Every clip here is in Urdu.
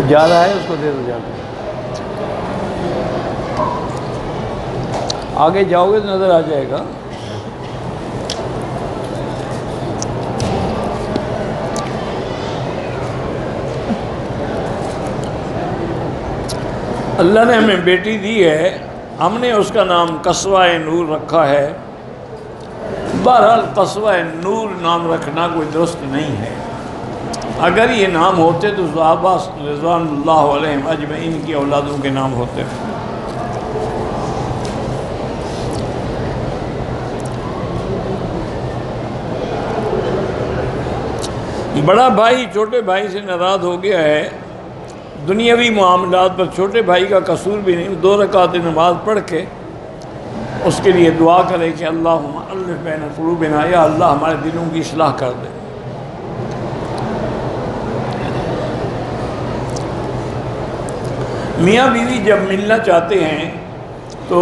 جا رہا ہے اس کو دے دو جا کے، آگے جاؤ گے تو نظر آ جائے گا۔ اللہ نے ہمیں بیٹی دی ہے، ہم نے اس کا نام قصوہ نور رکھا ہے۔ بہرحال قصوہ نور نام رکھنا کوئی درست نہیں ہے، اگر یہ نام ہوتے تو صحابہ رضوان اللہ علیہم اجمعین کی اولادوں کے نام ہوتے۔ بڑا بھائی چھوٹے بھائی سے ناراض ہو گیا ہے، دنیاوی معاملات پر چھوٹے بھائی کا قصور بھی نہیں، 2 رکعت نماز پڑھ کے اس کے لیے دعا کرے کہ اللہم الف بین قلوبنا، یا اللہ ہمارے دلوں کی اصلاح کر دے۔ میاں بیوی جب ملنا چاہتے ہیں تو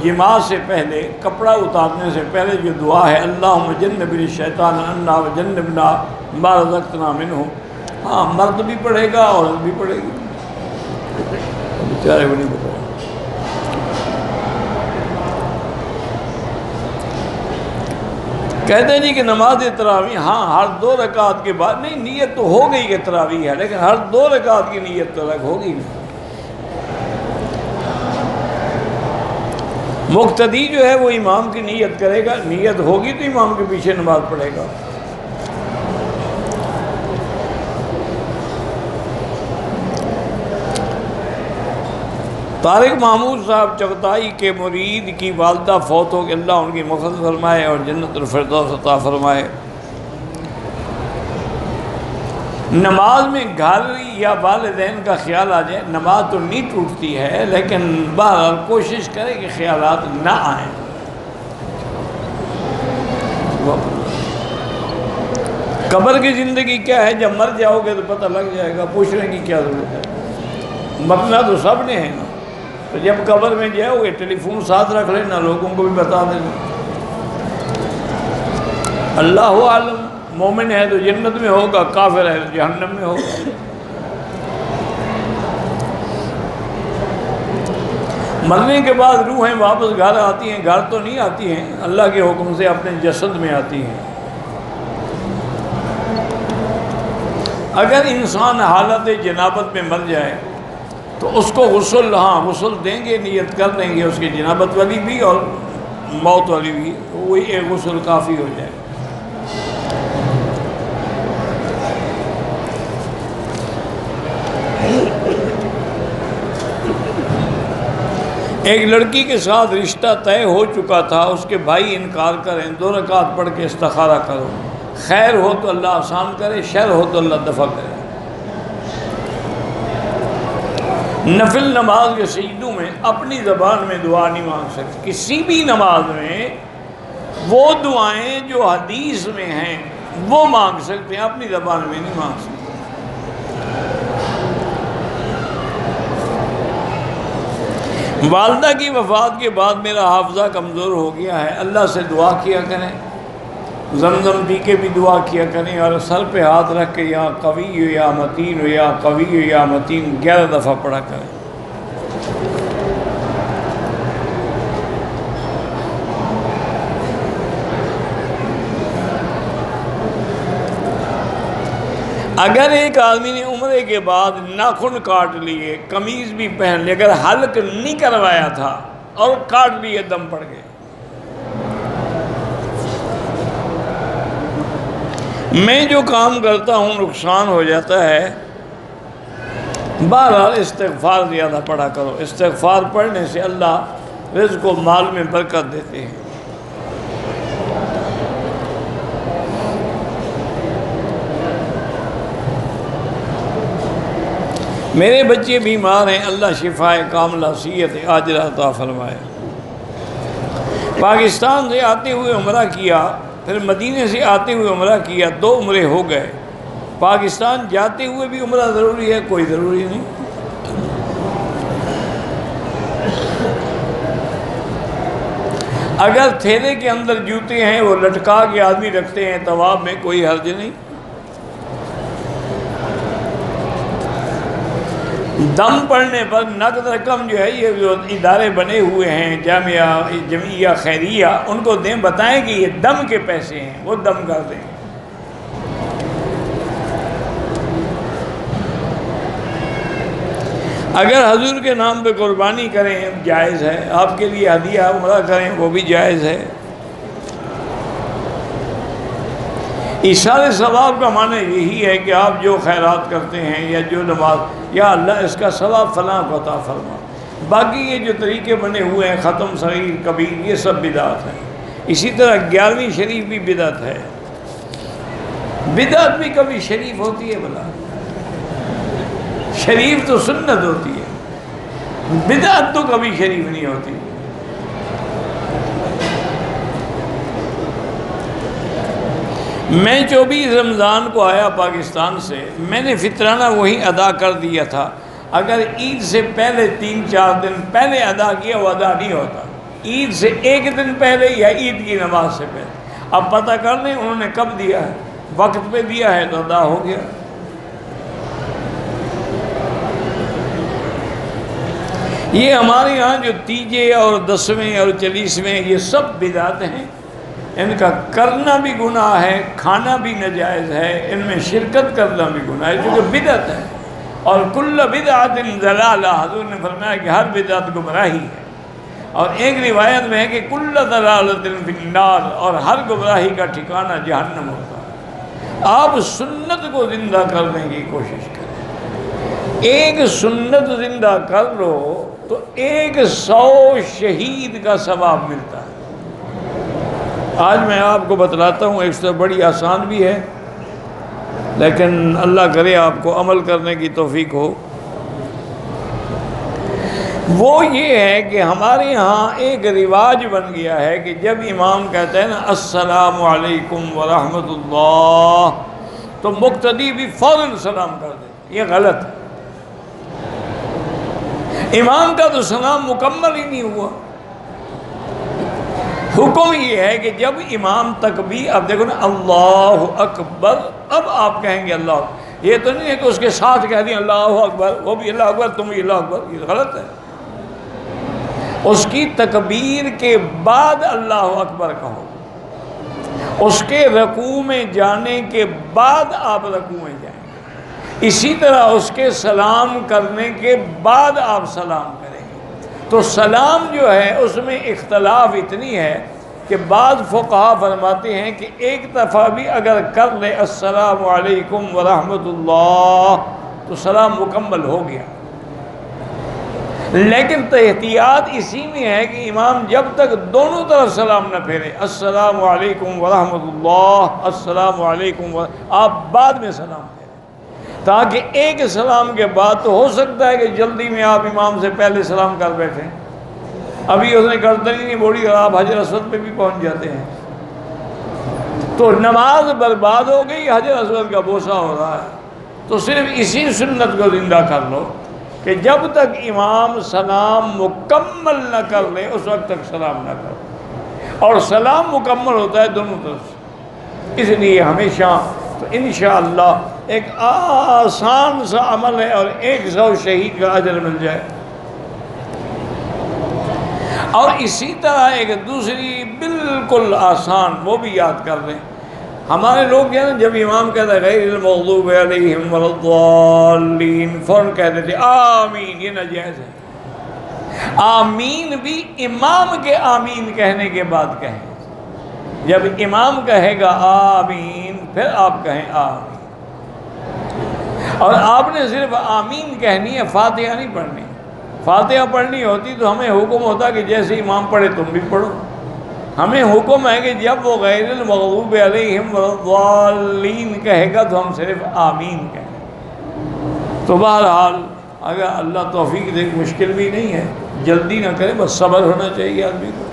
جماع سے پہلے، کپڑا اتارنے سے پہلے جو دعا ہے اللہم جنبنا الشیطان عنا وجنبنا ما رزقتنا منہ، ہاں مرد بھی پڑھے گا عورت بھی پڑھے گی، بیچارے کو نہیں پتا۔ کہتے ہیں جی کہ نماز تراویح، ہاں ہر 2 رکعت کے بعد، نہیں نیت تو ہو گئی کہ تراویح ہے، لیکن ہر 2 رکعت کی نیت تو الگ ہوگی نہیں۔ مقتدی جو ہے وہ امام کی نیت کرے گا، نیت ہوگی تو امام کے پیچھے نماز پڑھے گا۔ طارق محمود صاحب چغتائی کے مرید کی والدہ فوت ہو کہ اللہ ان کی مغفرت فرمائے اور جنت الفردوس عطا فرمائے۔ نماز میں گھر یا والدین کا خیال آ جائے، نماز تو نہیں ٹوٹتی ہے، لیکن بہرحال کوشش کرے کہ خیالات نہ آئیں۔ قبر کی زندگی کیا ہے، جب مر جاؤ گے تو پتہ لگ جائے گا، پوچھنے کی کیا ضرورت ہے، مرنا تو سب نے ہے نا۔ تو جب قبر میں جاؤ گے ٹیلی فون ساتھ رکھ لینا، لوگوں کو بھی بتا دینا۔ اللہ عالم، مومن ہے تو جنت میں ہوگا، کافر ہے تو جہنم میں ہوگا۔ مرنے کے بعد روحیں واپس گھر آتی ہیں، گھر تو نہیں آتی ہیں، اللہ کے حکم سے اپنے جسد میں آتی ہیں۔ اگر انسان حالت جنابت میں مر جائے تو اس کو غسل، ہاں غسل دیں گے، نیت کر دیں گے اس کی جنابت والی بھی اور موت والی بھی، وہی ایک غسل کافی ہو جائے۔ ایک لڑکی کے ساتھ رشتہ طے ہو چکا تھا، اس کے بھائی انکار کریں، 2 رکعت پڑھ کے استخارہ کرو، خیر ہو تو اللہ آسان کرے، شر ہو تو اللہ دفع کرے۔ نفل نماز کے سجدوں میں اپنی زبان میں دعا نہیں مانگ سکتے، کسی بھی نماز میں وہ دعائیں جو حدیث میں ہیں وہ مانگ سکتے ہیں، اپنی زبان میں نہیں مانگ سکتے۔ والدہ کی وفات کے بعد میرا حافظہ کمزور ہو گیا ہے، اللہ سے دعا کیا کریں، زمزم پی کے بھی دعا کیا کریں، اور سر پہ ہاتھ رکھ کے یا قوی ہو یا متین ہو یا قوی ہو یا متین 11 دفعہ پڑھا کریں۔ اگر ایک آدمی نے عمرے کے بعد ناخن کاٹ لیے، قمیض بھی پہن لی، اگر حلق نہیں کروایا تھا اور کاٹ لیے، دم پڑ گئے، میں جو کام کرتا ہوں نقصان ہو جاتا ہے، بہرحال استغفار زیادہ پڑھا کرو، استغفار پڑھنے سے اللہ رزق و مال میں برکت دیتے ہیں۔ میرے بچے بیمار ہیں، اللہ شفائے کاملہ صحت عاجلہ عطا فرمائے۔ پاکستان سے آتے ہوئے عمرہ کیا، پھر مدینے سے آتے ہوئے عمرہ کیا، 2 عمرے ہو گئے۔ پاکستان جاتے ہوئے بھی عمرہ ضروری ہے؟ کوئی ضروری نہیں۔ اگر تھیلے کے اندر جوتے ہیں وہ لٹکا کے آدمی رکھتے ہیں طواف میں، کوئی حرج نہیں۔ دم پڑنے پر نقد رقم جو ہے، یہ جو ادارے بنے ہوئے ہیں جمعیہ خیریہ، ان کو دیں، بتائیں کہ یہ دم کے پیسے ہیں، وہ دم کر دیں۔ اگر حضور کے نام پہ قربانی کریں جائز ہے، آپ کے لیے ہدیہ عمرہ کریں وہ بھی جائز ہے۔ ایصال ثواب کا معنی یہی ہے کہ آپ جو خیرات کرتے ہیں یا جو نماز، یا اللہ اس کا ثواب فلاں کو عطا فرما۔ باقی یہ جو طریقے بنے ہوئے ہیں، ختم، صغیر، کبیر، یہ سب بدعت ہیں۔ اسی طرح 11ویں شریف بھی بدعت ہے۔ بدعت بھی کبھی شریف ہوتی ہے بھلا؟ شریف تو سنت ہوتی ہے، بدعت تو کبھی شریف نہیں ہوتی۔ میں 24 رمضان کو آیا پاکستان سے، میں نے فطرانہ وہی ادا کر دیا تھا۔ اگر عید سے پہلے 3-4 دن پہلے ادا کیا وہ ادا نہیں ہوتا، عید سے 1 دن پہلے یا عید کی نماز سے پہلے۔ اب پتہ کر لیں انہوں نے کب دیا ہے، وقت پہ دیا ہے تو ادا ہو گیا۔ یہ ہمارے یہاں جو تیجے اور 10ویں اور 40ویں یہ سب بدعت ہیں، ان کا کرنا بھی گناہ ہے، کھانا بھی ناجائز ہے، ان میں شرکت کرنا بھی گناہ ہے، کیونکہ بدعت ہے۔ اور کل بدعت ضلالہ، حضور نے فرمایا کہ ہر بدعت گمراہی ہے۔ اور ایک روایت میں ہے کہ کل ضلالۃ فی النار، اور ہر گمراہی کا ٹھکانہ جہنم ہوتا ہے۔ آپ سنت کو زندہ کرنے کی کوشش کریں، ایک سنت زندہ کر لو تو 100 شہید کا ثواب ملتا ہے۔ آج میں آپ کو بتلاتا ہوں، ایک سے بڑی آسان بھی ہے، لیکن اللہ کرے آپ کو عمل کرنے کی توفیق ہو۔ وہ یہ ہے کہ ہمارے یہاں ایک رواج بن گیا ہے کہ جب امام کہتا ہے نا السلام علیکم ورحمۃ اللہ، تو مقتدی بھی فوراً سلام کر دے۔ یہ غلط ہے، امام کا تو سلام مکمل ہی نہیں ہوا۔ حکم یہ ہے کہ جب امام تکبیر، اب دیکھو نا اللہ اکبر، اب آپ کہیں گے اللہ اکبر، یہ تو نہیں ہے کہ اس کے ساتھ کہہ دیں اللہ اکبر، وہ بھی اللہ اکبر تم بھی اللہ اکبر، یہ غلط ہے۔ اس کی تکبیر کے بعد اللہ اکبر کہو، اس کے رکوع میں جانے کے بعد آپ رکوع میں جائیں گے، اسی طرح اس کے سلام کرنے کے بعد آپ سلام کریں گے۔ تو سلام جو ہے اس میں اختلاف اتنی ہے کہ بعض فقہا فرماتے ہیں کہ ایک دفعہ بھی اگر کر لے السلام علیکم ورحمۃ اللہ تو سلام مکمل ہو گیا، لیکن احتیاط اسی میں ہے کہ امام جب تک دونوں طرف سلام نہ پھیرے، السلام علیکم ورحمۃ اللہ، السلام علیکم، آپ بعد میں سلام پھیریں، تاکہ ایک سلام کے بعد تو ہو سکتا ہے کہ جلدی میں آپ امام سے پہلے سلام کر بیٹھیں، ابھی اس نے گردن ہی نہیں موڑی اور آپ حجر اسود پہ بھی پہنچ جاتے ہیں، تو نماز برباد ہو گئی، حجر اسود کا بوسہ ہو رہا ہے۔ تو صرف اسی سنت کو زندہ کر لو کہ جب تک امام سلام مکمل نہ کر لے اس وقت تک سلام نہ کرو، اور سلام مکمل ہوتا ہے دونوں طرف سے، اس لیے ہمیشہ تو انشاءاللہ ایک آسان سا عمل ہے اور 100 شہید کا اجر مل جائے۔ اور اسی طرح ایک دوسری بالکل آسان، وہ بھی یاد کر لیں، ہمارے لوگ کیا نا جب امام کہتا ہے غیر المغضوب علیہم ولا الضالین، فوراً کہہ دیتے آمین، یہ ناجائز ہے۔ آمین بھی امام کے آمین کہنے کے بعد کہیں، جب امام کہے گا آمین پھر آپ کہیں آمین، اور آپ نے صرف آمین کہنی ہے، فاتحہ نہیں پڑھنی۔ فاتحہ پڑھنی ہوتی تو ہمیں حکم ہوتا کہ جیسے امام پڑھے تم بھی پڑھو، ہمیں حکم ہے کہ جب وہ غیر المغضوب علیہم والضالین کہے گا تو ہم صرف آمین کہیں۔ تو بہرحال اگر اللہ توفیق دے، مشکل بھی نہیں ہے، جلدی نہ کرے، بس صبر ہونا چاہیے آدمی کو۔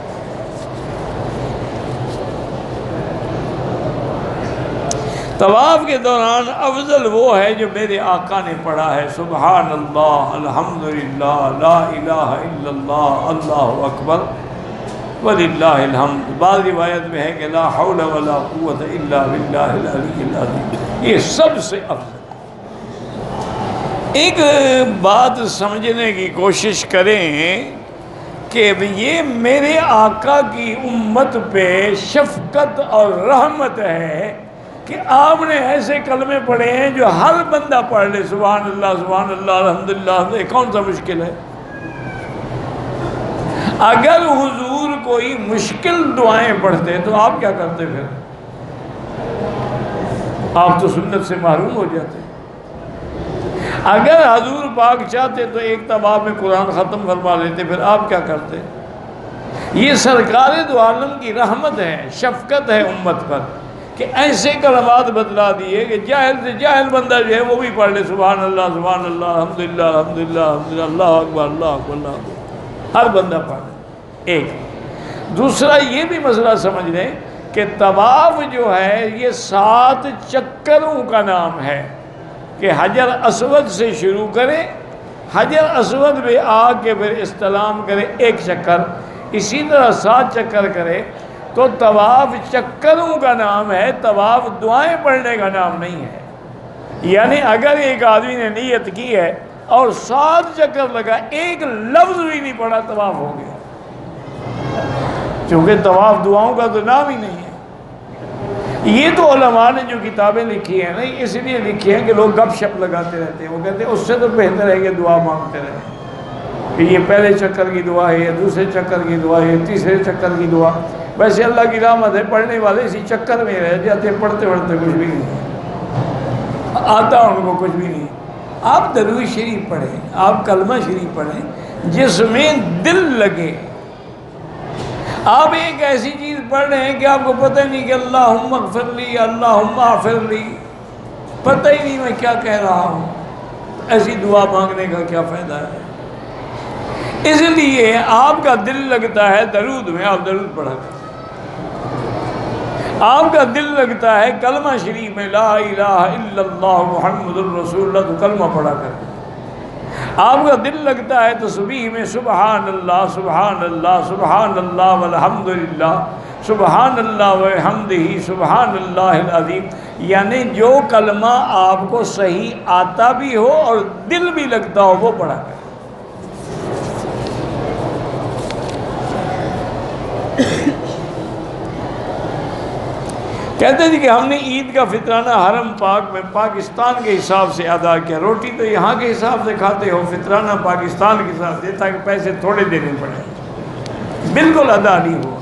طواف کے دوران افضل وہ ہے جو میرے آقا نے پڑھا ہے، سبحان اللہ، الحمدللہ، لا الہ الا اللہ، اللہ اکبر وللہ الحمد۔ بعض روایت میں ہے کہ لا حول ولا قوت الا باللہ العلی العظیم، یہ سب سے افضل ہے۔ ایک بات سمجھنے کی کوشش کریں کہ یہ میرے آقا کی امت پہ شفقت اور رحمت ہے کہ آپ نے ایسے کلمے پڑھے ہیں جو ہر بندہ پڑھ لے، سبحان اللہ الحمدللہ، یہ کون سا مشکل ہے؟ اگر حضور کوئی مشکل دعائیں پڑھتے تو آپ کیا کرتے؟ پھر آپ تو سنت سے محروم ہو جاتے۔ اگر حضور پاک چاہتے تو ایک طواف میں قرآن ختم فرما لیتے، پھر آپ کیا کرتے؟ یہ سرکار دو عالم کی رحمت ہے، شفقت ہے امت پر کہ ایسے کلمات بتلا دیے کہ جاہل سے جاہل بندہ جو ہے وہ بھی پڑھ لے، سبحان اللہ الحمدللہ الحمدللہ اللہ اکبر اللہ اکبر اللہ اکبر، ہر بندہ پڑھ لے۔ ایک دوسرا یہ بھی مسئلہ سمجھ لیں کہ طواف جو ہے یہ 7 چکروں کا نام ہے کہ حجر اسود سے شروع کرے، حجر اسود پہ آ کے پھر استلام کرے 1 چکر، اسی طرح 7 چکر کرے تو طواف چکروں کا نام ہے، طواف دعائیں پڑھنے کا نام نہیں ہے۔ یعنی اگر ایک آدمی نے نیت کی ہے اور 7 چکر لگا، ایک لفظ بھی نہیں پڑھا، طواف ہو گیا، چونکہ طواف دعاؤں کا تو نام ہی نہیں ہے۔ یہ تو علماء نے جو کتابیں لکھی ہیں نا، اس لیے لکھی ہیں کہ لوگ گپ شپ لگاتے رہتے ہیں، وہ کہتے ہیں اس سے تو بہتر ہے کہ دعا مانگتے رہیں، کہ یہ پہلے چکر کی دعا ہے، یہ دوسرے چکر کی دعا ہے، یہ تیسرے چکر کی دعا۔ ویسے اللہ کی رحمت ہے، پڑھنے والے اسی چکر میں رہ جاتے ہیں، پڑھتے پڑھتے کچھ بھی نہیں آتا، ان کو کچھ بھی نہیں۔ آپ درود شریف پڑھیں، آپ کلمہ شریف پڑھیں جس میں دل لگے۔ آپ ایک ایسی چیز پڑھ رہے ہیں کہ آپ کو پتہ نہیں کہ اللہم اغفر لی، اللہم اغفر لی، پتہ ہی نہیں میں کیا کہہ رہا ہوں، ایسی دعا مانگنے کا کیا فائدہ ہے؟ اس لیے آپ کا دل لگتا ہے درود میں، آپ درود پڑھا کریں۔ آپ کا دل لگتا ہے کلمہ شریف میں، لا الہ الا اللہ محمد الرسول اللہ، تو کلمہ پڑھا کریں۔ آپ کا دل لگتا ہے تسبیح میں، سبحان اللہ سبحان اللہ سبحان اللہ والحمدللہ سبحان اللہ وبحمدہ سبحان اللہ العظیم، یعنی جو کلمہ آپ کو صحیح آتا بھی ہو اور دل بھی لگتا ہو وہ پڑھا کریں۔ کہتے تھے کہ ہم نے عید کا فطرانہ حرم پاک میں پاکستان کے حساب سے ادا کیا، روٹی تو یہاں کے حساب سے کھاتے ہو، فطرانہ پاکستان کے حساب سے، تاکہ پیسے تھوڑے دینے پڑے، بالکل ادا نہیں ہوا۔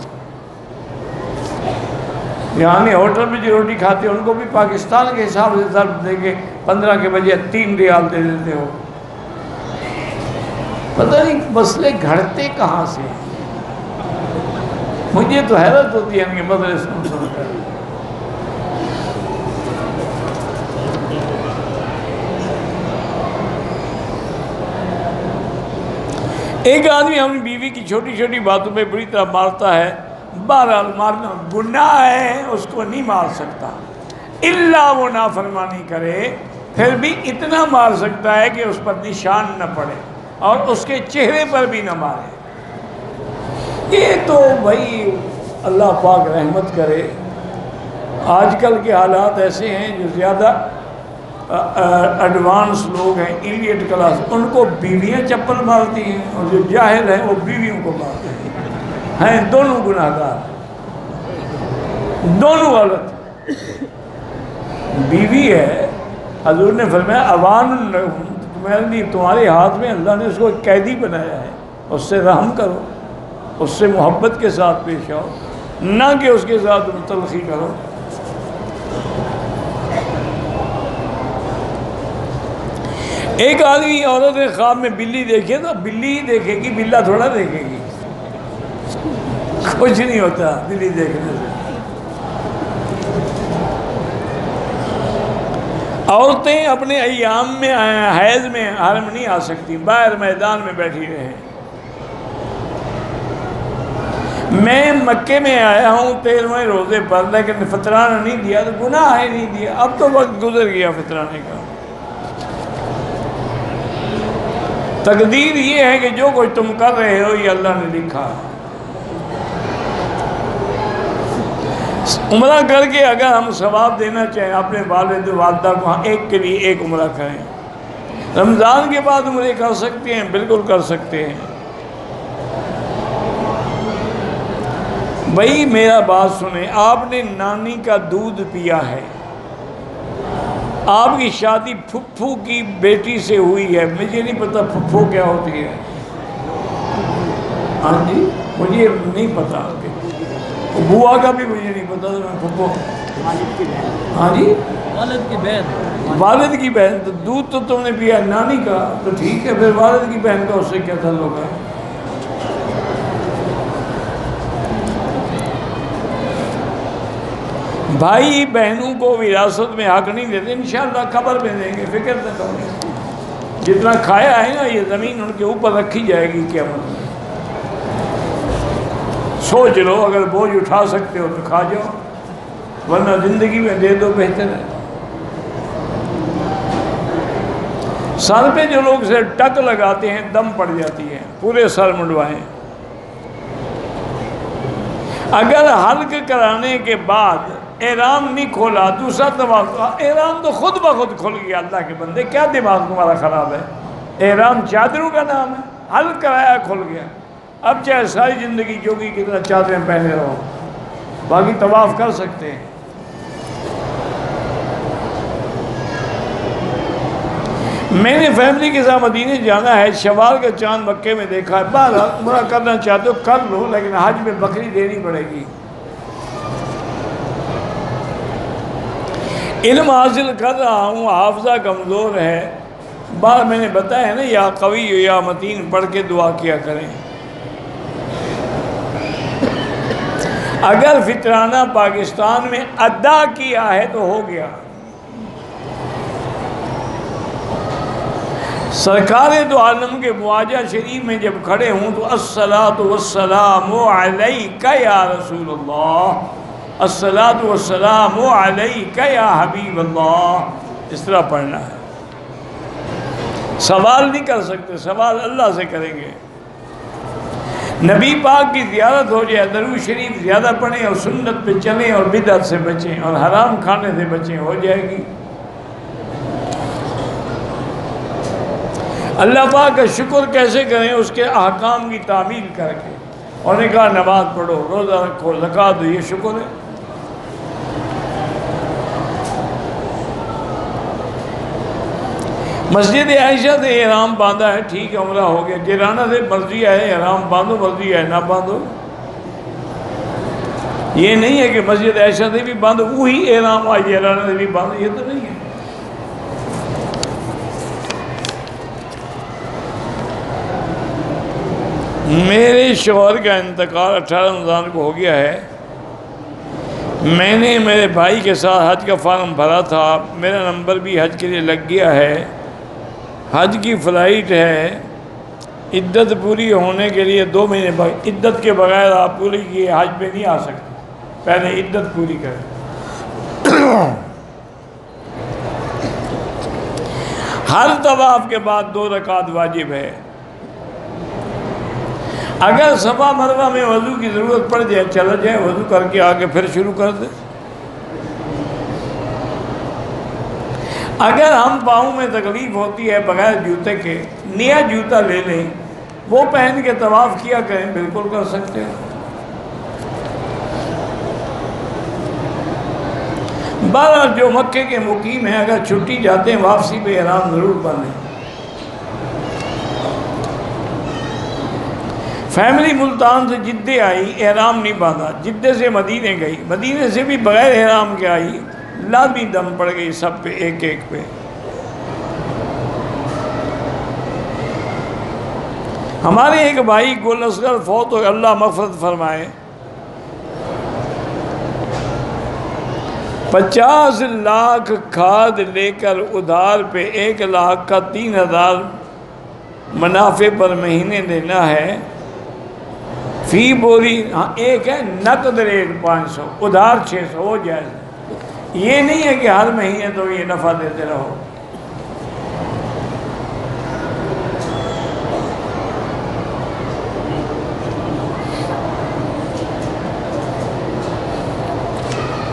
یہاں ہوٹل میں جو روٹی کھاتے ہو ان کو بھی پاکستان کے حساب سے ضرب دے کے 15 کے بجے 3 ریال دے دیتے ہو۔ پتہ نہیں مسئلے گھڑتے کہاں سے، مجھے تو حیرت ہوتی ہے ان کے مسئلے سن کر۔ ایک آدمی اپنی بیوی کی چھوٹی چھوٹی باتوں پہ بری طرح مارتا ہے، بہرحال مارنا گناہ ہے، اس کو نہیں مار سکتا الا وہ نافرمانی کرے، پھر بھی اتنا مار سکتا ہے کہ اس پر نشان نہ پڑے اور اس کے چہرے پر بھی نہ مارے۔ یہ تو بھائی اللہ پاک رحمت کرے، آج کل کے حالات ایسے ہیں جو زیادہ ایڈوانس لوگ ہیں، ایلیٹ کلاس، ان کو بیویاں چپل مارتی ہیں، اور جو جاہل ہیں وہ بیویوں کو مارتے ہیں دونوں گناہ گار، دونوں غلط۔ بیوی ہے، حضور نے فرمایا اوان لکم، تمہارے ہاتھ میں، اللہ نے اس کو قیدی بنایا ہے، اس سے رحم کرو، اس سے محبت کے ساتھ پیش آؤ، نہ کہ اس کے ساتھ تلخی کرو۔ ایک آدمی عورت نے خواب میں بلی دیکھی تو بلی ہی دیکھے گی، بلا تھوڑا دیکھے گی، کچھ نہیں ہوتا بلی دیکھنے سے۔ عورتیں اپنے ایام میں حیض میں حرم نہیں آ سکتی، باہر میدان میں بیٹھی رہیں۔ میں مکے میں آیا ہوں 13ویں روزے پر، لیکن فطرانہ نہیں دیا تو گناہ ہے نہیں دیا، اب تو وقت گزر گیا فطرانے کا۔ تقدیر یہ ہے کہ جو کچھ تم کر رہے ہو یہ اللہ نے لکھا۔ عمرہ کر کے اگر ہم ثواب دینا چاہیں اپنے والد والدہ کو، ایک کے لیے ایک عمرہ کریں، رمضان کے بعد عمرے کر سکتے ہیں، بالکل کر سکتے ہیں۔ بھائی میرا بات سنیں، آپ نے نانی کا دودھ پیا ہے، آپ کی شادی پھپھو کی بیٹی سے ہوئی ہے، مجھے نہیں پتا پھپھو کیا ہوتی ہے، ہاں جی مجھے نہیں پتا، بوا کا بھی مجھے نہیں پتا، میں پھپھو، ہاں جی والد کی بہن، والد کی بہن، تو دودھ تو تم نے پیا نانی کا، تو ٹھیک ہے، پھر والد کی بہن کا اس سے کیا تعلق ہے؟ بھائی بہنوں کو وراثت میں حق نہیں دیتے، انشاءاللہ قبر میں دیں گے، فکر نہ کرو، جتنا کھایا ہے نا یہ زمین ان کے اوپر رکھی جائے گی قیامت میں۔ سوچ لو، اگر بوجھ اٹھا سکتے ہو تو کھا جاؤ، ورنہ زندگی میں دے دو، بہتر ہے۔ سر پہ جو لوگ سے ٹک لگاتے ہیں دم پڑ جاتی ہے، پورے سر منڈوائیں۔ اگر حلق کرانے کے بعد احرام نہیں کھولا، دوسرا طواف، احرام تو خود بخود کھل گیا، اللہ کے بندے کیا دماغ تمہارا خراب ہے؟ احرام چادروں کا نام ہے، حلق کرایا کھل گیا، اب چاہے ساری زندگی جوگی کی طرح چادریں پہنے رہو، باقی طواف کر سکتے ہیں۔ میں نے فیملی کے ساتھ مدینے جانا ہے، شوال کا چاند مکے میں دیکھا ہے، بہرحال عمرہ کرنا چاہتے ہو کر لو، لیکن حج میں بکری دینی پڑے گی۔ علم حاصل کر رہا ہوں، حافظہ کمزور ہے، بار میں نے بتایا ہے نا، یا قوی یا متین پڑھ کے دعا کیا کریں۔ اگر فطرانہ پاکستان میں ادا کیا ہے تو ہو گیا۔ سرکار دو عالم کے معاجہ شریف میں جب کھڑے ہوں تو الصلاۃ والسلام علیک یا رسول اللہ، الصلاۃ والسلام علیک یا حبیب اللہ، اس طرح پڑھنا ہے۔ سوال نہیں کر سکتے، سوال اللہ سے کریں گے۔ نبی پاک کی زیارت ہو جائے، درود شریف زیادہ پڑھیں اور سنت پہ چلیں اور بدعت سے بچیں اور حرام کھانے سے بچیں، ہو جائے گی۔ اللہ پاک کا شکر کیسے کریں؟ اس کے احکام کی تعمیل کر کے، اور نے کہا نماز پڑھو، روزہ رکھو، زکوٰۃ دو، یہ شکر ہے۔ مسجد عائشہ سے احرام باندھا ہے، ٹھیک ہے، عمرہ ہو گیا۔ جیرانہ سے مرضی ہے احرام باندھو، مرضی ہے نہ باندھو، یہ نہیں ہے کہ مسجد عائشہ سے بھی باندھو وہی احرام آج جیرانہ سے بھی باندھو، یہ تو نہیں ہے۔ میرے شوہر کا انتقال 18 رمضان کو ہو گیا ہے، میں نے میرے بھائی کے ساتھ حج کا فارم بھرا تھا، میرا نمبر بھی حج کے لیے لگ گیا ہے، حج کی فلائٹ ہے، عدت پوری ہونے کے لیے 2 مہینے بعد، عدت کے بغیر آپ پوری کیے حج پہ نہیں آ سکتے، پہلے عدت پوری کریں۔ ہر طواف کے بعد 2 رکعت واجب ہے۔ اگر صفا مروہ میں وضو کی ضرورت پڑ جائے، چلا جائے، وضو کر کے آگے پھر شروع کر دے۔ اگر ہم پاؤں میں تکلیف ہوتی ہے بغیر جوتے کے، نیا جوتا لے لیں، وہ پہن کے طواف کیا کریں، بالکل کر سکتے ہیں۔ بہرحال جو مکے کے مقیم ہیں اگر چھٹی جاتے ہیں واپسی پہ احرام ضرور باندھیں۔ فیملی ملتان سے جدے آئی، احرام نہیں باندھا، جدے سے مدینے گئی، مدینے سے بھی بغیر احرام کے آئی، لازمی دم پڑ گئی سب پہ، ایک ایک پہ۔ ہمارے ایک بھائی گل اصغر فوت ہو، اللہ مغفرت فرمائے، 50 لاکھ کھاد لے کر ادھار پہ 1 لاکھ کا 3000 منافع پر مہینے دینا ہے، فی بوری، ہاں ایک ہے نقد ریٹ 500، ادھار 600، ہو جائے۔ یہ نہیں ہے کہ ہر مہینے تو یہ نفع دیتے رہو۔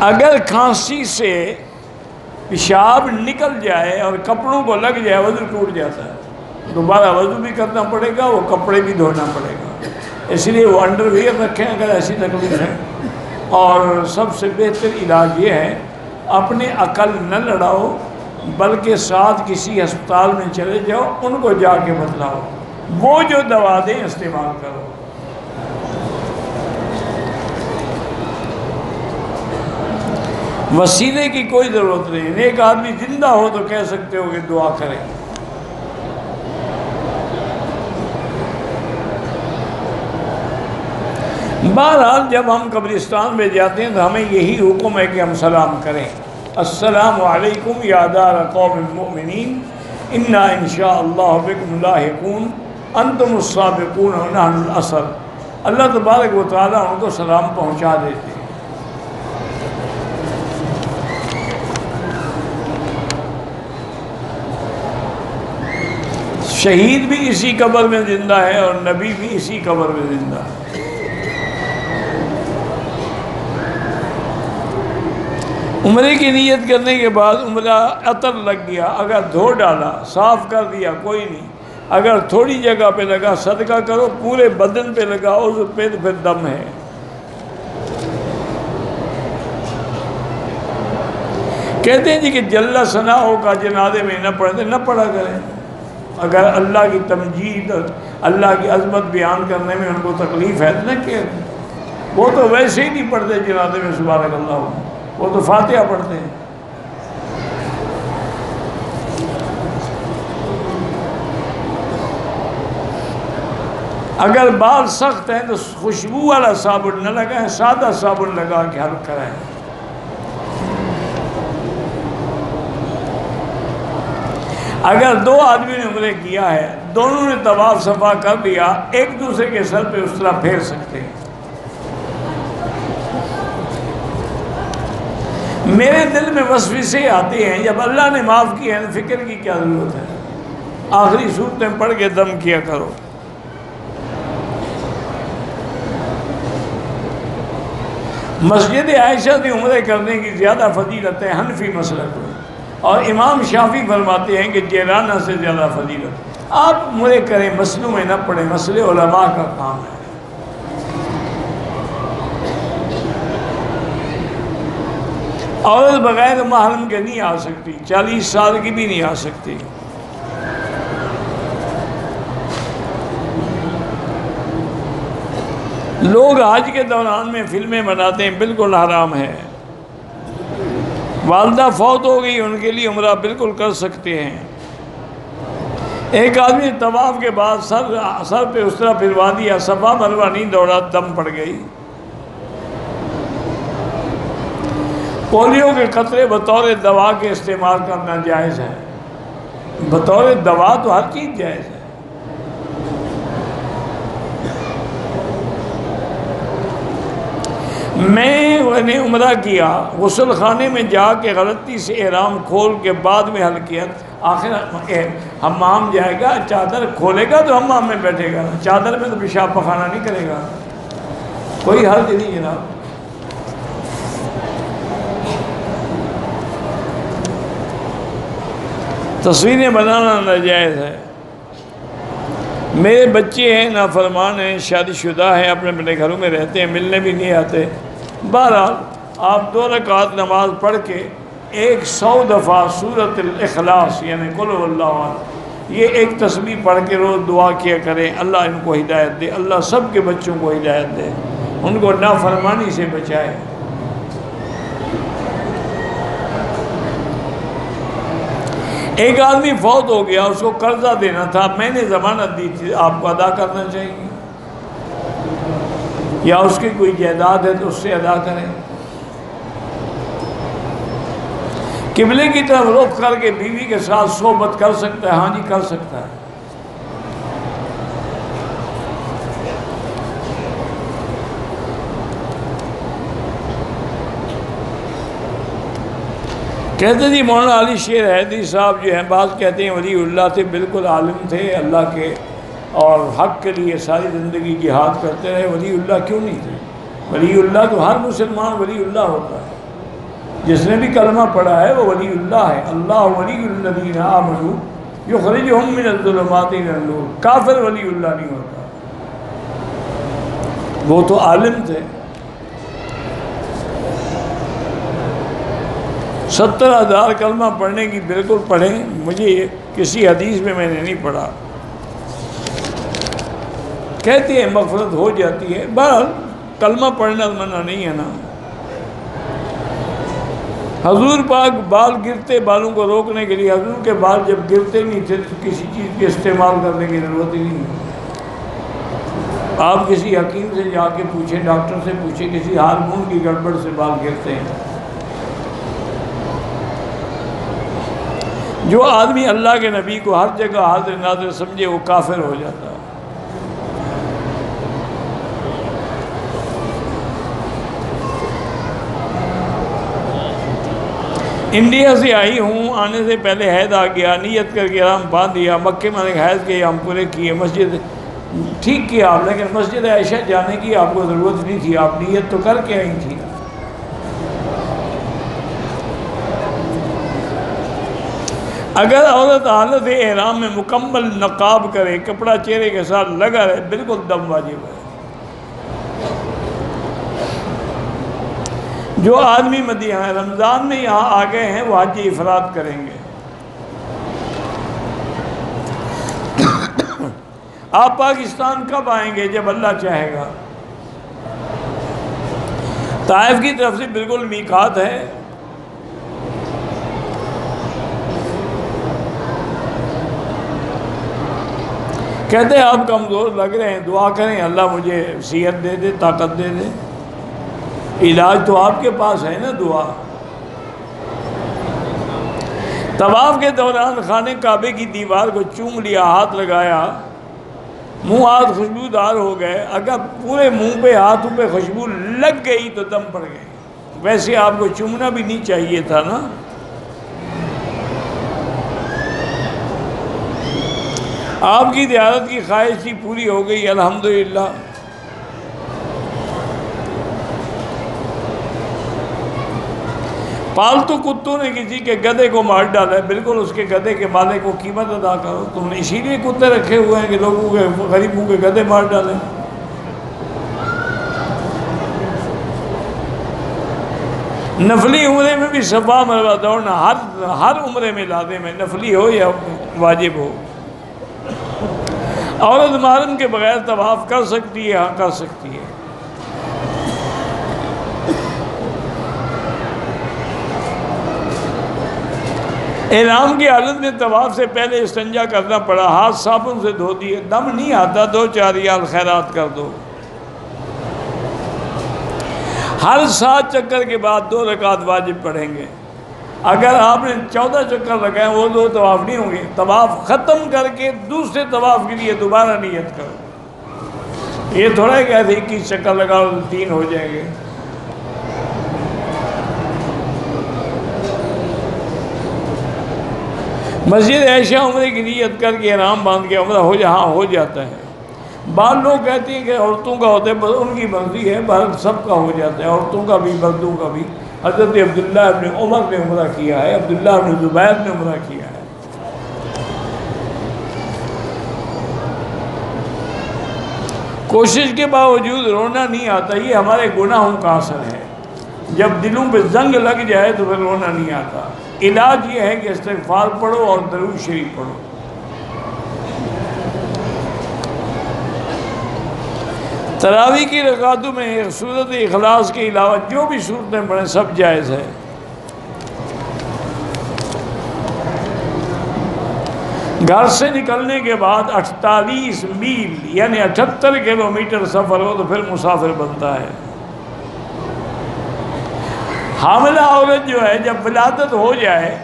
اگر کھانسی سے پیشاب نکل جائے اور کپڑوں کو لگ جائے وضو ٹوٹ جاتا ہے، دوبارہ وضو بھی کرنا پڑے گا، وہ کپڑے بھی دھونا پڑے گا، اس لیے وہ انڈر ویئر رکھیں اگر ایسی تکلیف ہے۔ اور سب سے بہتر علاج یہ ہے اپنے عقل نہ لڑاؤ، بلکہ ساتھ کسی ہسپتال میں چلے جاؤ، ان کو جا کے بتلاؤ، وہ جو دوا دیں استعمال کرو۔ وسیلے کی کوئی ضرورت نہیں، ایک آدمی زندہ ہو تو کہہ سکتے ہو کہ دعا کریں۔ بہرحال جب ہم قبرستان میں جاتے ہیں تو ہمیں یہی حکم ہے کہ ہم سلام کریں، السلام علیکم یا دار قوم المؤمنین انا انشاءاللہ بکم لاحقون انتم السابقون ونحن الاثر۔ اللہ تبارک و تعالیٰ ان کو سلام پہنچا دیتے ہیں۔ شہید بھی اسی قبر میں زندہ ہے اور نبی بھی اسی قبر میں زندہ ہے۔ عمرے کی نیت کرنے کے بعد عمرہ عطر لگ گیا، اگر دھو ڈالا صاف کر دیا کوئی نہیں، اگر تھوڑی جگہ پہ لگا صدقہ کرو، پورے بدن پہ لگا عضو پہ تو پھر دم ہے۔ کہتے ہیں جی کہ جل ثناؤ کا جنازے میں نہ پڑھتے، نہ پڑھا کریں۔ اگر اللہ کی تمجید، اللہ کی عظمت بیان کرنے میں ان کو تکلیف ہے تو نہ کہ وہ تو ویسے ہی نہیں پڑھتے جنازے میں سبحان اللہ، وہ تو فاتحہ پڑھتے ہیں۔ اگر بال سخت ہیں تو خوشبو والا صابن نہ لگائیں، سادہ صابن لگا کے حل کرائیں۔ اگر دو آدمی نے عمرے کیا ہے، دونوں نے طواف صفا کر لیا، ایک دوسرے کے سر پہ اس طرح پھیر سکتے ہیں۔ میرے دل میں وسوسے آتے ہیں، جب اللہ نے معاف کیا ہے فکر کی کیا ضرورت ہے؟ آخری صورتیں پڑھ کے دم کیا کرو۔ مسجد عائشہ سے عمرے کرنے کی زیادہ فضیلت ہے حنفی مسلک میں، اور امام شافعی فرماتے ہیں کہ جیرانہ سے زیادہ فضیلت۔ آپ عمرے کریں، مسئلوں میں نہ پڑیں، مسئلے علماء کا کام ہے۔ عورت بغیر محرم کے نہیں آ سکتی، 40 سال کی بھی نہیں آ سکتی۔ لوگ حج کے دوران میں فلمیں بناتے ہیں، بالکل حرام ہے۔ والدہ فوت ہو گئی، ان کے لیے عمرہ بالکل کر سکتے ہیں۔ ایک آدمی طواف کے بعد سر پہ اس طرح پھروا دیا، صفا مروہ نہیں دوڑا، دم پڑ گئی۔ پولیو کے قطرے بطور دوا کے استعمال کرنا جائز ہے، بطور دوا تو ہر چیز جائز ہے۔ میں نے عمرہ کیا، غسل خانے میں جا کے غلطی سے احرام کھول کے بعد میں حل کیا، آخر حمام جائے گا، چادر کھولے گا تو حمام میں بیٹھے گا، چادر میں تو پیشاب پخانہ نہیں کرے گا، کوئی حرج نہیں جناب۔ تصویریں بنانا ناجائز ہے۔ میرے بچے ہیں، نافرمان ہیں، شادی شدہ ہیں، اپنے اپنے گھروں میں رہتے ہیں، ملنے بھی نہیں آتے۔ بہرحال آپ 2 رکعت نماز پڑھ کے 100 دفعہ سورۃ الاخلاص یعنی قل هو اللہ احد، یہ ایک تسبیح پڑھ کے روز دعا کیا کریں، اللہ ان کو ہدایت دے، اللہ سب کے بچوں کو ہدایت دے، ان کو نافرمانی سے بچائے۔ ایک آدمی فوت ہو گیا، اس کو قرضہ دینا تھا، میں نے ضمانت دی تھی، آپ کو ادا کرنا چاہیے، یا اس کی کوئی جائیداد ہے تو اس سے ادا کریں۔ قبلے کی طرف رخ کر کے بیوی کے ساتھ صحبت کر سکتا ہے؟ ہاں جی کر سکتا ہے۔ کہتے جی مولانا علی شیر حیدری صاحب جو ہیں، بعض کہتے ہیں ولی اللہ تھے، بالکل عالم تھے اللہ کے اور حق کے لیے ساری زندگی جہاد کرتے رہے، ولی اللہ کیوں نہیں تھے؟ ولی اللہ تو ہر مسلمان ولی اللہ ہوتا ہے۔ جس نے بھی کلمہ پڑھا ہے وہ ولی اللہ ہے. اللہ ولی الذین آمنوا یخرجہم من الظلمات الی النور. کافر ولی اللہ نہیں ہوتا، وہ تو عالم تھے. 70,000 کلمہ پڑھنے کی بالکل پڑھیں، مجھے کسی حدیث میں نے نہیں پڑھا. کہتے ہیں مغفرت ہو جاتی ہے، بہرحال کلمہ پڑھنا منع نہیں ہے نا. حضور پاک بال گرتے بالوں کو روکنے کے لیے، حضور کے بال جب گرتے نہیں تھے تو کسی چیز کے استعمال کرنے کی ضرورت ہی نہیں. آپ کسی حکیم سے جا کے پوچھیں، ڈاکٹر سے پوچھیں، کسی ہارمون کی گڑبڑ سے بال گرتے ہیں. جو آدمی اللہ کے نبی کو ہر جگہ حاضر ناظر سمجھے وہ کافر ہو جاتا ہے. انڈیا سے آئی ہوں، آنے سے پہلے حیض آ گیا، نیت کر کے احرام باندھ دیا، مکے میں نے حیض کے ہم پورے کیے، مسجد ٹھیک کیا آپ، لیکن مسجد عائشہ جانے کی آپ کو ضرورت نہیں تھی، آپ نیت تو کر کے آئی تھی. اگر عورت حالت احرام میں مکمل نقاب کرے، کپڑا چہرے کے ساتھ لگا رہے، بالکل دم واجب ہے. جو آدمی مدینہ رمضان میں یہاں آ گئے ہیں وہ حج افراد کریں گے. آپ پاکستان کب آئیں گے؟ جب اللہ چاہے گا. طائف کی طرف سے بالکل میقات ہے. کہتے ہیں آپ کمزور لگ رہے ہیں، دعا کریں اللہ مجھے صحت دے دے، طاقت دے دے. علاج تو آپ کے پاس ہے نا، دعا. طواف کے دوران خانہ کعبے کی دیوار کو چوم لیا، ہاتھ لگایا، منہ ہاتھ خوشبودار ہو گئے. اگر پورے منہ پہ ہاتھوں پہ خوشبو لگ گئی تو دم پڑ گئے. ویسے آپ کو چومنا بھی نہیں چاہیے تھا نا. آپ کی زیارت کی خواہش ہی پوری ہو گئی، الحمدللہ. پالتو کتوں نے کسی کے گدھے کو مار ڈالا ہے، بالکل اس کے گدھے کے مالک کو قیمت ادا کرو. تم نے اسی لیے کتے رکھے ہوئے ہیں کہ لوگوں کے غریبوں کے گدھے مار ڈالیں. نفلی عمرے میں بھی صفا مروا دوڑنا ہر عمرے میں لازم ہے، نفلی ہو یا واجب ہو. عورت محرم کے بغیر طواف کر سکتی ہے؟ ہاں کر سکتی ہے. احرام کی حالت میں طواف سے پہلے استنجا کرنا پڑا، ہاتھ صابن سے دھو دیے. دم نہیں آتا، 2-4 ریال خیرات کر دو. ہر 7 چکر کے بعد 2 رکعت واجب پڑھیں گے. اگر آپ نے 14 چکر لگائے وہ 2 طواف نہیں ہوں گے. طواف ختم کر کے دوسرے طواف کے لیے دوبارہ نیت کرو. یہ تھوڑا ہے کہ ایسے 21 چکر لگاؤ 3 ہو جائیں گے. مسجد عائشہ عمرے کی نیت کر کے احرام باندھ کے عمرہ ہو جاتا ہے. بعض لوگ کہتے ہیں کہ عورتوں کا ہوتا ہے، ان کی مرضی ہے، سب کا ہو جاتا ہے، عورتوں کا بھی مردوں کا بھی. حضرت عبداللہ ابن عمر نے عمرہ کیا ہے، عبداللہ ابن زبیر نے عمرہ کیا ہے. کوشش کے باوجود رونا نہیں آتا، یہ ہمارے گناہوں کا اثر ہے. جب دلوں پہ زنگ لگ جائے تو پھر رونا نہیں آتا. علاج یہ ہے کہ استغفار پڑھو اور درود شریف پڑھو. تراویح کی رکعتوں میں سورۃ اخلاص کے علاوہ جو بھی صورتیں پڑھیں سب جائز ہے. گھر سے نکلنے کے بعد 48 میل یعنی 78 کلومیٹر سفر ہو تو پھر مسافر بنتا ہے. حاملہ عورت جو ہے جب ولادت ہو جائے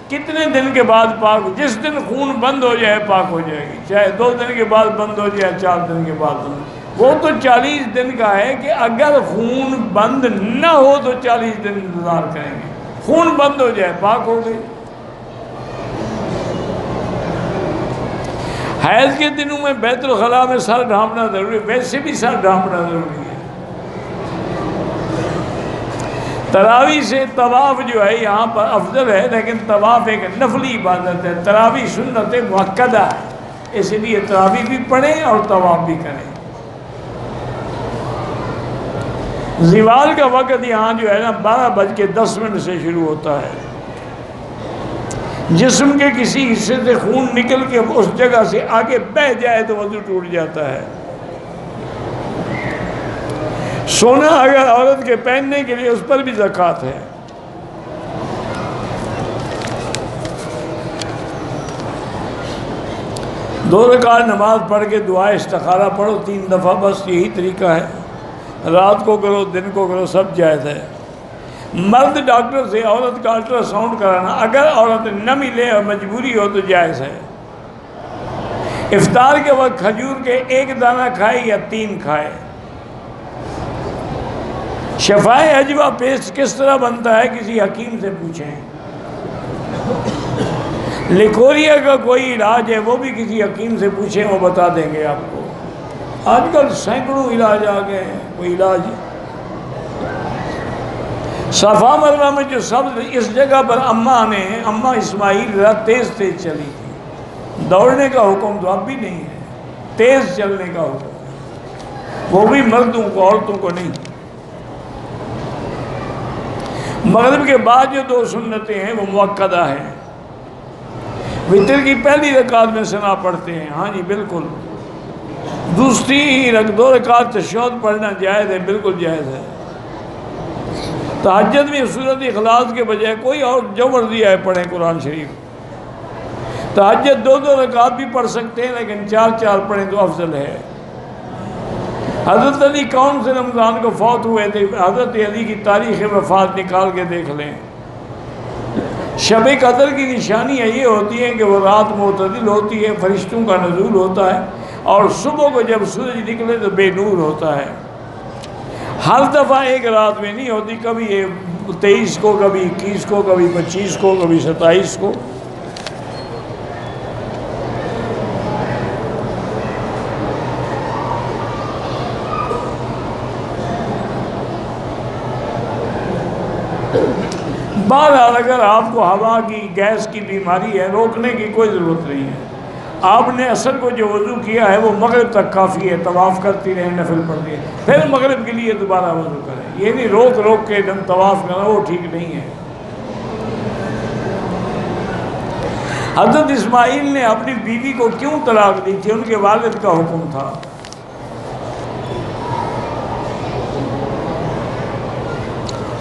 کتنے دن کے بعد پاک، جس دن خون بند ہو جائے پاک ہو جائے گی. چاہے 2 دن کے بعد بند ہو جائے، 4 دن کے بعد بند. وہ تو 40 دن کا ہے کہ اگر خون بند نہ ہو تو 40 دن انتظار کریں گے. خون بند ہو جائے پاک ہو گئی. حیض کے دنوں میں بیت الخلاء میں سر ڈھانپنا ضروری ہے، ویسے بھی سر ڈھانپنا ضروری ہے. تراویح سے طواف جو ہے یہاں پر افضل ہے، لیکن طواف ایک نفلی عبادت ہے، تراویح سنت مؤکدہ ہے، اس لیے تراویح بھی پڑھیں اور طواف بھی کریں۔ زوال کا وقت یہاں جو ہے نا 12:10 سے شروع ہوتا ہے۔ جسم کے کسی حصے سے خون نکل کے اس جگہ سے آگے بہہ جائے تو وضو ٹوٹ جاتا ہے۔ سونا اگر عورت کے پہننے کے لیے اس پر بھی زکوٰۃ ہے۔ دو رکعت نماز پڑھ کے دعا استخارہ پڑھو 3 دفعہ، بس یہی طریقہ ہے، رات کو کرو دن کو کرو سب جائز ہے۔ مرد ڈاکٹر سے عورت کا الٹرا ساؤنڈ کرانا اگر عورت نہ ملے اور مجبوری ہو تو جائز ہے۔ افطار کے وقت کھجور کے 1 دانہ کھائے یا 3 کھائے۔ شفائے عجوہ پیسٹ کس طرح بنتا ہے کسی حکیم سے پوچھیں۔ لیکوریا کا کوئی علاج ہے وہ بھی کسی حکیم سے پوچھیں، وہ بتا دیں گے آپ کو۔ آج کل سینکڑوں علاج آ گئے ہیں، کوئی علاج صفا مروا میں جو سب اس جگہ پر اماں اسماعیل رات تیز چلی تھی، دوڑنے کا حکم تو اب بھی نہیں ہے، تیز چلنے کا حکم ہے، وہ بھی مردوں کو عورتوں کو نہیں۔ مغرب کے بعد جو 2 سنتیں ہیں وہ مؤکدہ ہیں۔ وتر کی پہلی رکعت میں ثنا پڑھتے ہیں، ہاں جی بالکل، دوسری 2 رکعت تشہد پڑھنا جائز ہے، بالکل جائز ہے۔ تہجد میں سورۃ اخلاص کے بجائے کوئی اور جو مرضی آئے پڑھیں قرآن شریف۔ تہجد 2 رکعت بھی پڑھ سکتے ہیں لیکن 4 پڑھیں تو افضل ہے۔ حضرت علی کون سے رمضان کو فوت ہوئے تھے؟ حضرت علی کی تاریخ وفات نکال کے دیکھ لیں۔ شب قدر کی نشانیاں یہ ہوتی ہیں کہ وہ رات معتدل ہوتی ہے، فرشتوں کا نزول ہوتا ہے، اور صبح کو جب سورج نکلے تو بے نور ہوتا ہے۔ ہر دفعہ ایک رات میں نہیں ہوتی، کبھی 23 کو، کبھی 21 کو، کبھی 25 کو، کبھی 27 کو۔ بہرحال اگر آپ کو ہوا کی گیس کی بیماری ہے، روکنے کی کوئی ضرورت نہیں ہے۔ آپ نے عصر کو جو وضو کیا ہے وہ مغرب تک کافی ہے، طواف کرتی رہیں، نفل پڑھتی رہیں، پھر مغرب کے لیے دوبارہ وضو کریں۔ یہ نہیں روک کے دم طواف کرنا، وہ ٹھیک نہیں ہے۔ حضرت اسماعیل نے اپنی بیوی کو کیوں طلاق دی تھی؟ ان کے والد کا حکم تھا۔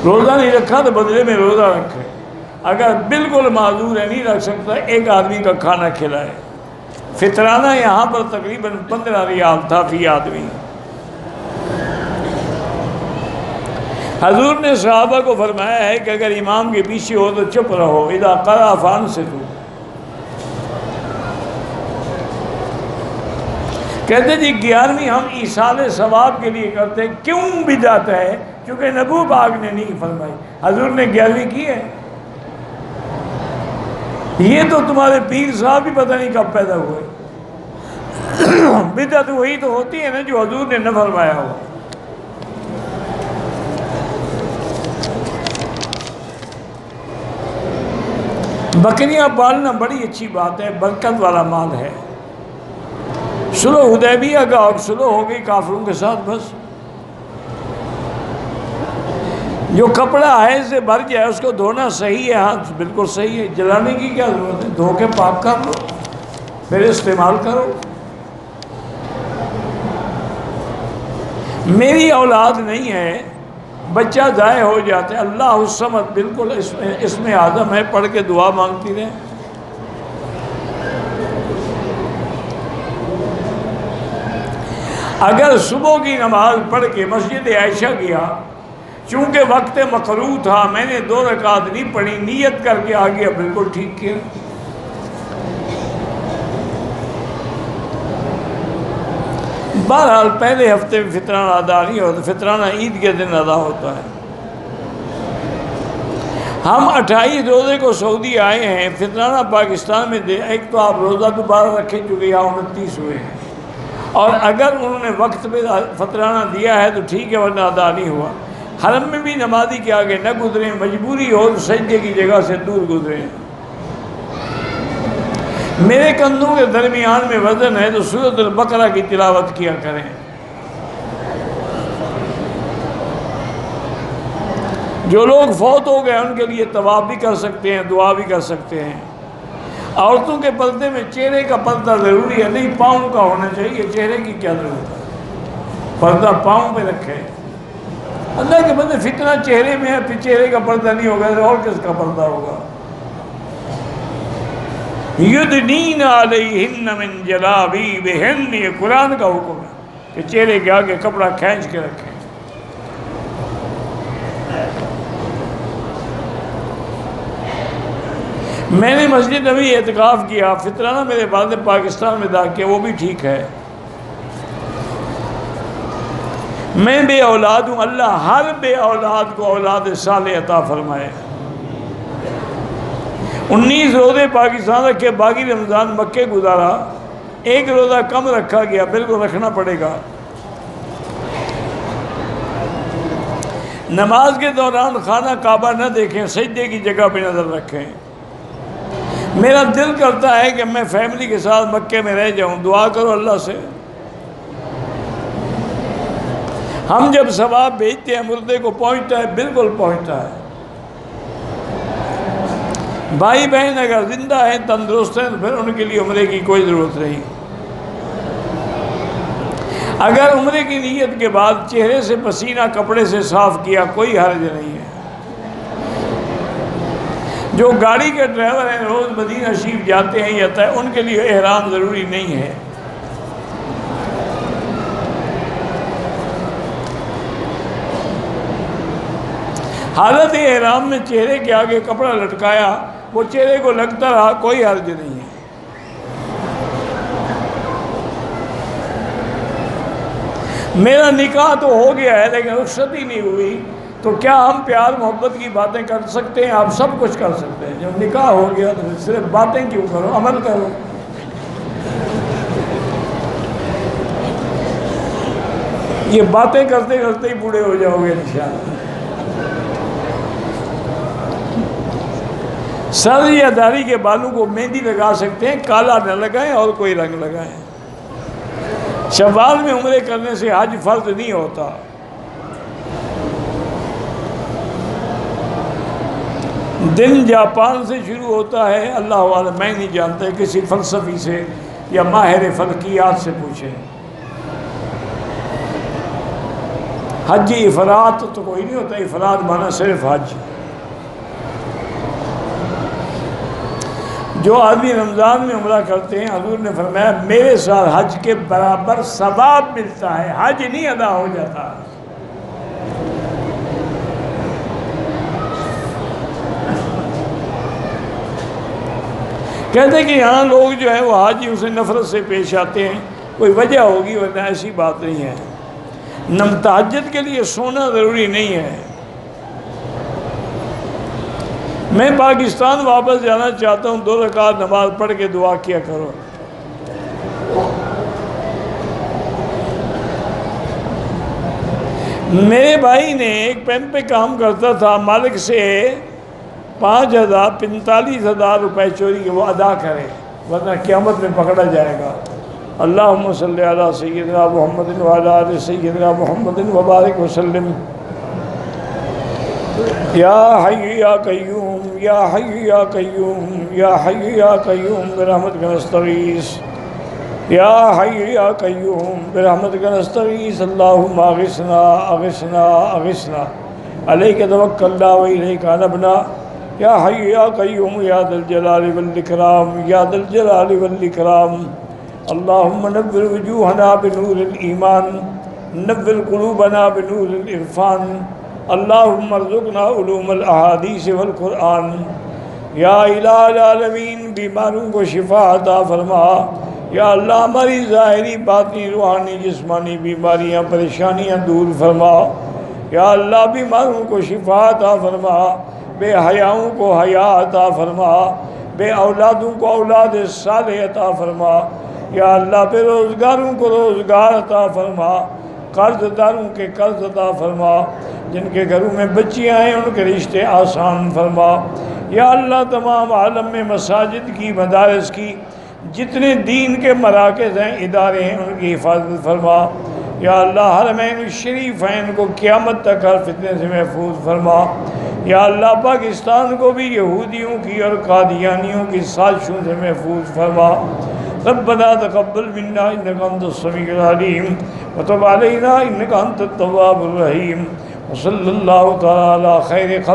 روزہ نہیں رکھا تو بدلے میں روزہ رکھے، اگر بالکل معذور ہے نہیں رکھ سکتا، ایک آدمی کا کھانا کھلائے۔ فطرانہ یہاں پر تقریباً 15 ریال تھا فی آدمی۔ حضور نے صحابہ کو فرمایا ہے کہ اگر امام کے پیچھے ہو تو چپ رہو، اذا قرأ فانصتوا۔ کہتے جی 11ویں ہم ایصال ثواب کے لیے کرتے، کیوں بدعت ہے؟ کیونکہ نبو پاک نے نہیں فرمائی، حضور نے 11ویں کی ہے۔ یہ تو تمہارے پیر صاحب بھی پتہ نہیں کب پیدا ہوئے۔ بدعت وہی تو ہوتی ہے نا جو حضور نے نہ فرمایا ہو۔ بکریاں پالنا بڑی اچھی بات ہے، برکت والا مال ہے۔ صلح حدیبیہ کا اور صلح ہو گئی کافروں کے ساتھ، بس جو کپڑا ہے سے بھر جائے اس کو دھونا صحیح ہے، ہاں بالکل صحیح ہے، جلانے کی کیا ضرورت ہے؟ دھو کے پاک کر لو پھر استعمال کرو۔ میری اولاد نہیں ہے، بچہ ضائع ہو جاتا ہے، اللہ الصمد بالکل اس میں اعظم ہے، پڑھ کے دعا مانگتی رہیں۔ اگر صبح کی نماز پڑھ کے مسجد عائشہ گیا، چونکہ وقت مقروء تھا، میں نے 2 رکعت نہیں پڑھی، نیت کر کے آ گیا، بالکل ٹھیک کیا۔ بہرحال پہلے ہفتے میں فطرانہ ادا نہیں ہوتا، فطرانہ عید کے دن ادا ہوتا ہے۔ ہم 28 روزے کو سعودی آئے ہیں، فطرانہ پاکستان میں دے، ایک تو آپ روزہ دوبارہ رکھیں چونکہ یہاں 29 ہوئے ہیں، اور اگر انہوں نے وقت پہ فطرانہ دیا ہے تو ٹھیک ہے، ورنہ ادا نہیں ہوا۔ حرم میں بھی نمازی کے آگے نہ گزریں، مجبوری ہو تو سجدے کی جگہ سے دور گزریں۔ میرے کندھوں کے درمیان میں وزن ہے تو سورۃ البقرہ کی تلاوت کیا کریں۔ جو لوگ فوت ہو گئے ان کے لیے طواف بھی کر سکتے ہیں، دعا بھی کر سکتے ہیں۔ عورتوں کے پردے میں چہرے کا پردہ ضروری ہے، نہیں پاؤں کا ہونا چاہیے، چہرے کی کیا ضرورت ہے؟ پردہ پاؤں پہ رکھے۔ اللہ کے بندے فتنہ چہرے میں ہے، پھر چہرے کا پردہ نہیں ہوگا اور کس کا پردہ ہوگا؟ یدنین علیہن من جلابیبہن، یہ قرآن کا حکم ہے کہ چہرے کے آگے کپڑا کھینچ کے رکھیں۔ میں نے مسجد نبوی اعتکاف کیا، فطرانہ میرے والد پاکستان میں داخل کیا، وہ بھی ٹھیک ہے۔ میں بے اولاد ہوں، اللہ ہر بے اولاد کو اولاد صالح عطا فرمائے۔ 19 روزے پاکستان رکھے، باقی رمضان مکے گزارا، ایک روزہ کم رکھا گیا، بالکل رکھنا پڑے گا۔ نماز کے دوران خانہ کعبہ نہ دیکھیں، سجدے کی جگہ پہ نظر رکھیں۔ میرا دل کرتا ہے کہ میں فیملی کے ساتھ مکے میں رہ جاؤں، دعا کرو اللہ سے۔ ہم جب ثواب بھیجتے ہیں مردے کو پہنچتا ہے، بالکل پہنچتا ہے۔ بھائی بہن اگر زندہ ہیں، تندرست ہیں، تو پھر ان کے لیے عمرے کی کوئی ضرورت نہیں۔ اگر عمرے کی نیت کے بعد چہرے سے پسینہ کپڑے سے صاف کیا، کوئی حرج نہیں ہے۔ جو گاڑی کے ڈرائیور ہیں، روز مدینہ شریف جاتے ہیں یا ان کے لیے احرام ضروری نہیں ہے۔ حالت احرام میں چہرے کے آگے کپڑا لٹکایا، وہ چہرے کو لگتا رہا، کوئی حرج نہیں ہے۔ میرا نکاح تو ہو گیا ہے لیکن رخصت ہی نہیں ہوئی، تو کیا ہم پیار محبت کی باتیں کر سکتے ہیں؟ آپ سب کچھ کر سکتے ہیں۔ جب نکاح ہو گیا تو صرف باتیں کیوں کرو، عمل کرو۔ یہ باتیں کرتے کرتے ہی بوڑھے ہو جاؤ گے انشاءاللہ۔ سر یا داڑھی کے بالوں کو مہندی لگا سکتے ہیں، کالا نہ لگائیں اور کوئی رنگ لگائیں۔ شوال میں عمرے کرنے سے حج فرض نہیں ہوتا۔ دن جاپان سے شروع ہوتا ہے، اللہ عالم، میں نہیں جانتا، کسی فلسفی سے یا ماہر فلکیات سے پوچھیں۔ حج افراد تو کوئی نہیں ہوتا، افراد مانا صرف حج۔ جو آدمی رمضان میں عمرہ کرتے ہیں، حضور نے فرمایا میرے ساتھ حج کے برابر ثواب ملتا ہے، حج نہیں ادا ہو جاتا۔ کہتے ہیں کہ یہاں لوگ جو ہیں وہ حاجی اسے نفرت سے پیش آتے ہیں، کوئی وجہ ہوگی، ورنہ ایسی بات نہیں ہے۔ تہجد کے لیے سونا ضروری نہیں ہے۔ میں پاکستان واپس جانا چاہتا ہوں، 2 رکعت نماز پڑھ کے دعا کیا کرو۔ میرے بھائی نے ایک پمپ پہ کام کرتا تھا، مالک سے 45,000 روپے چوری کے، وہ ادا کرے ورنہ قیامت میں پکڑا جائے گا۔ اللہم صلی علی سیدنا محمد وعلی آل سیدنا محمد وبارک وسلم۔ یا حی یا قیوم، یا حی یا قیوم، یا حی یا قیوم برحمتک نستغیث، یا حی یا قیوم برحمتک نستغیث، اللہم اغثنا اغثنا اغثنا، علیک توکلنا و الیک انبنا، یا حی یا قیوم یا ذا الجلال والاکرام، یا ذا الجلال والاکرام۔ اللہم نور وجوہنا بنور الایمان، نور قلوبنا بنور العرفان، اللہم ارزقنا علوم الاحادیث والقرآن۔ یا الہ العالمین، بیماروں کو شفا عطا فرما۔ یا اللہ ہماری ظاہری باطنی روحانی جسمانی بیماریاں پریشانیاں دور فرما۔ یا اللہ بیماروں کو شفا عطا فرما، بے حیاؤں کو حیا عطا فرما، بے اولادوں کو اولاد صالح عطا فرما۔ یا اللہ بے روزگاروں کو روزگار عطا فرما، قرض داروں کے قرض عطا فرما، جن کے گھروں میں بچیاں ہیں ان کے رشتے آسان فرما۔ یا اللہ تمام عالم میں مساجد کی، مدارس کی، جتنے دین کے مراکز ہیں، ادارے ہیں، ان کی حفاظت فرما۔ یا اللہ حرمین الشریفین کو قیامت تک ہر فتنے سے محفوظ فرما۔ یا اللہ پاکستان کو بھی یہودیوں کی اور قادیانیوں کی سازشوں سے محفوظ فرما۔ ربنا تقبل منا انک انت السمیع العلیم وتب علینا انک انت التواب الرحیم، وصلی اللہ تعالی علی خیر خلق